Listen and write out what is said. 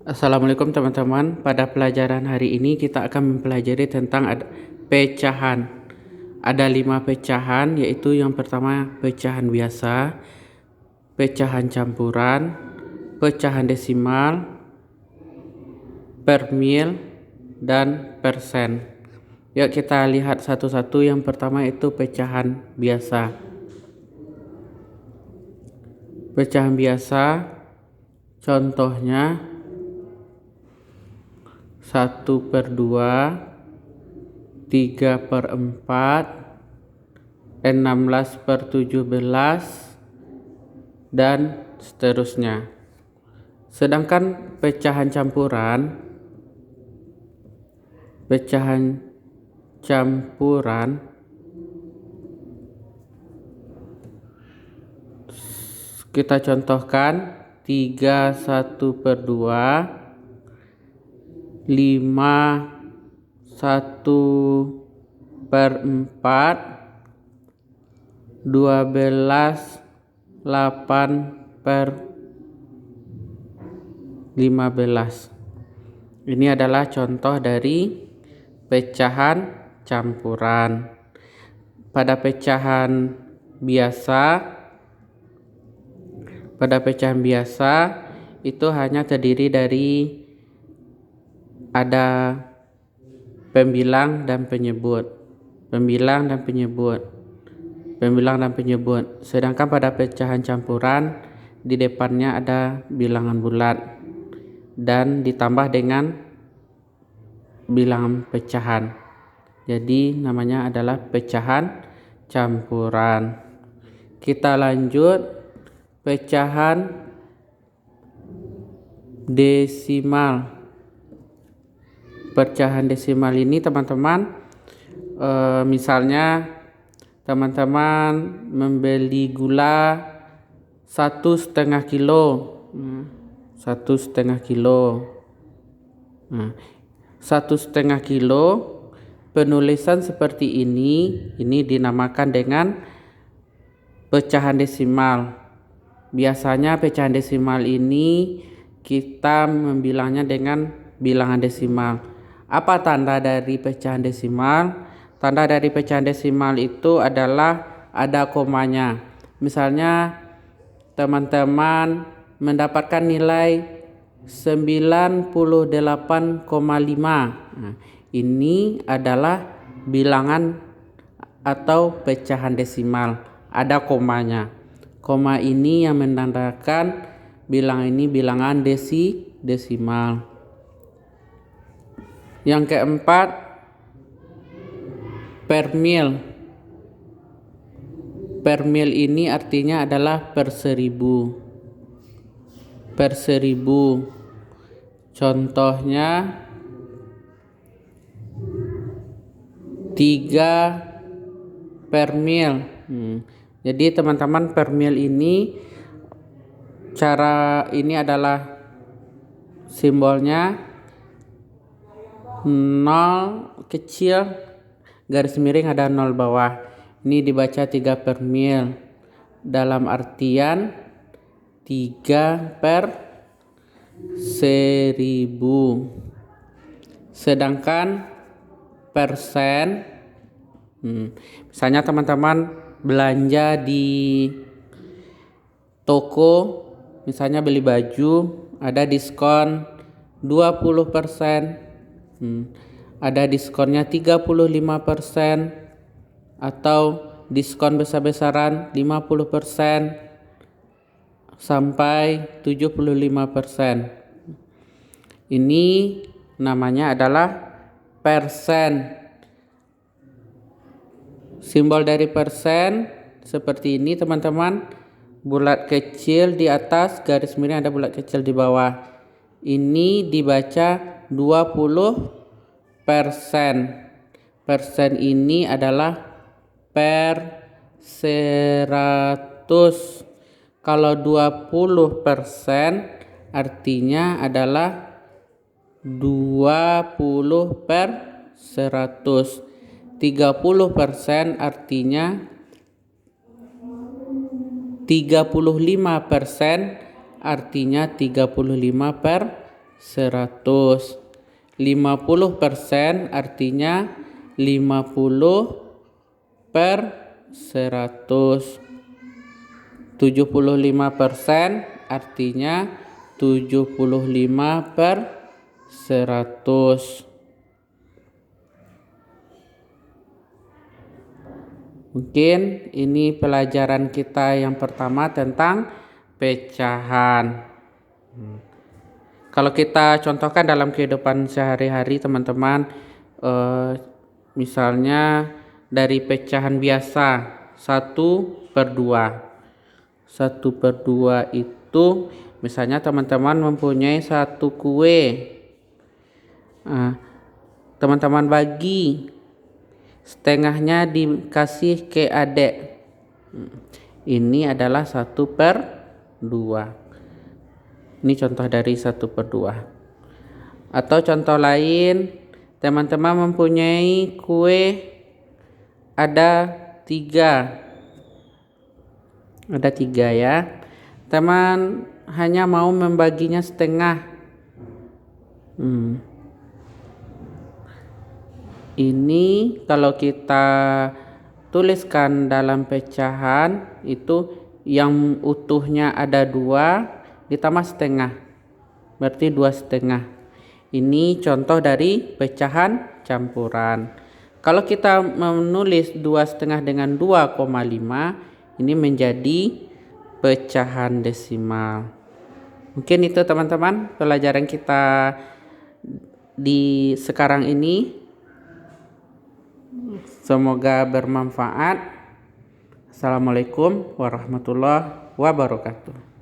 Assalamualaikum teman-teman. Pada pelajaran hari ini kita akan mempelajari tentang pecahan. Ada 5 pecahan, yaitu yang pertama pecahan biasa, pecahan campuran, pecahan desimal, per mil, dan persen. Yuk kita lihat satu-satu. Yang pertama itu pecahan biasa. Pecahan biasa contohnya 1/2, 3/4, 16/17, dan seterusnya. Sedangkan pecahan campuran kita contohkan 3/1/2, 5/1/4, 12/8/15. Ini adalah contoh dari pecahan campuran. Pada pecahan biasa itu hanya terdiri dari ada pembilang dan penyebut. Sedangkan pada pecahan campuran di depannya ada bilangan bulat dan ditambah dengan bilangan pecahan. Jadi namanya adalah pecahan campuran. Kita lanjut pecahan desimal. Pecahan desimal ini teman-teman, misalnya teman-teman membeli gula 1,5 kilo, 1,5 kilo. 1,5 kilo, penulisan seperti ini dinamakan dengan pecahan desimal. Biasanya pecahan desimal ini kita membilangnya dengan bilangan desimal. Apa tanda dari pecahan desimal? Tanda dari pecahan desimal itu adalah ada komanya. Misalnya teman-teman mendapatkan nilai 98,5. Ini adalah bilangan atau pecahan desimal. Ada komanya. Koma ini yang menandakan bilangan ini bilangan desimal. Yang keempat, per mil. Per mil ini artinya adalah per 1000. Per 1000. Contohnya 3 per mil. Jadi teman-teman, per mil ini cara ini adalah simbolnya 0 kecil, garis miring ada 0 bawah. Ini dibaca 3 per mil. Dalam artian 3 per 1000. Sedangkan persen, misalnya teman-teman belanja di toko, misalnya beli baju, ada diskon 20%, ada diskonnya 35%, atau diskon besar-besaran 50% sampai 75%. Ini namanya adalah persen. Simbol dari persen seperti ini teman-teman, bulat kecil di atas, garis miring ada bulat kecil di bawah. Ini dibaca 20%. Persen ini adalah per 100. Kalau 20% artinya adalah 20 per 100. 30% artinya 35% artinya 35 per 100. 50% artinya 50 per 100. 75% artinya 75 per 100. Mungkin ini pelajaran kita yang pertama tentang pecahan. Kalau kita contohkan dalam kehidupan sehari-hari teman-teman, misalnya dari pecahan biasa 1/2. 1/2 itu misalnya teman-teman mempunyai satu kue. Teman-teman bagi, setengahnya dikasih ke adik. Ini adalah 1/2. Ini contoh dari 1/2. Atau contoh lain, teman-teman mempunyai kue ada 3. Ada 3 ya. Teman hanya mau membaginya setengah. Ini kalau kita tuliskan dalam pecahan itu yang utuhnya ada 2 ditambah setengah, berarti 2/2. Ini contoh dari pecahan campuran. Kalau kita menulis 2/2 dengan 2,5, ini menjadi pecahan desimal. Mungkin itu teman-teman pelajaran kita di sekarang ini. Semoga bermanfaat. Assalamualaikum warahmatullahi wabarakatuh.